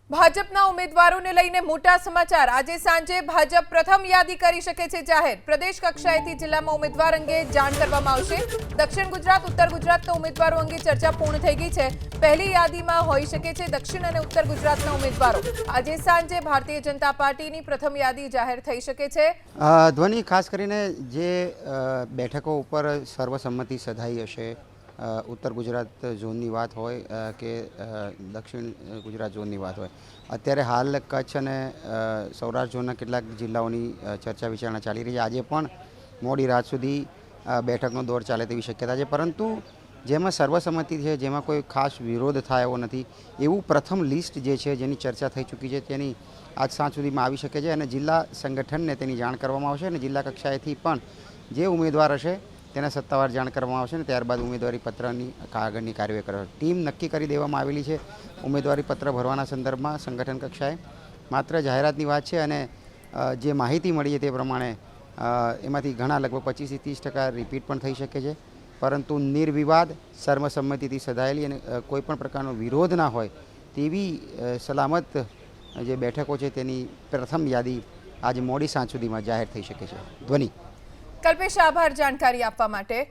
ભાજપના ઉમેદવારોને લઈને મોટા સમાચાર। આજે સાંજે ભાજપ પ્રથમ યાદી કરી શકે છે જાહેર। પ્રદેશ કક્ષાએથી જિલ્લામાં ઉમેદવાર અંગે જાણ કરવામાં આવશે। દક્ષિણ ગુજરાત ઉત્તર ગુજરાતના ઉમેદવારો અંગે ચર્ચા પૂર્ણ થઈ ગઈ છે। પહેલી યાદીમાં હોઈ શકે છે દક્ષિણ અને ઉત્તર ગુજરાતના ઉમેદવારો। આજે સાંજે ભારતીય જનતા પાર્ટીની પ્રથમ યાદી જાહેર થઈ શકે છે। ધ્વનિ ખાસ કરીને જે બેઠકો ઉપર સર્વસંમતિ સધાઈ હશે, ઉત્તર ગુજરાત ઝોનની વાત હોય કે દક્ષિણ ગુજરાત ઝોનની વાત હોય, અત્યારે હાલ કચ્છ અને સૌરાષ્ટ્ર ઝોનના કેટલાક જિલ્લાઓની ચર્ચા વિચારણા ચાલી રહી છે। આજે પણ મોડી રાત સુધી બેઠકનો દોર ચાલે તેવી શક્યતા છે, પરંતુ જેમાં સર્વસંમતિ છે, જેમાં કોઈ ખાસ વિરોધ થાય એવો નથી એવું પ્રથમ લિસ્ટ જે છે જેની ચર્ચા થઈ ચૂકી છે તેની આજ સાંજ સુધીમાં આવી શકે છે અને જિલ્લા સંગઠનને તેની જાણ કરવામાં આવશે અને જિલ્લા કક્ષાએથી પણ જે ઉમેદવાર હશે તેને સત્તાવાર જાણ કરવામાં આવશે અને ત્યારબાદ ઉમેદવારી પત્રની આગળની કાર્યવાહી કરશે। ટીમ નક્કી કરી દેવામાં આવેલી છે ઉમેદવારી પત્ર ભરવાના સંદર્ભમાં સંગઠન કક્ષાએ। માત્ર જાહેરાતની વાત છે અને જે માહિતી મળી છે તે પ્રમાણે એમાંથી ઘણા લગભગ 25 થી 30% રિપીટ પણ થઈ શકે છે, પરંતુ નિર્વિવાદ સર્વસંમતિથી સધાયેલી અને કોઈપણ પ્રકારનો વિરોધ ના હોય તેવી સલામત જે બેઠકો છે તેની પ્રથમ યાદી આજે મોડી સાંજ સુધીમાં જાહેર થઈ શકે છે। ધ્વનિ કલ્પેશ, આભાર જાણકારી આપવા માટે।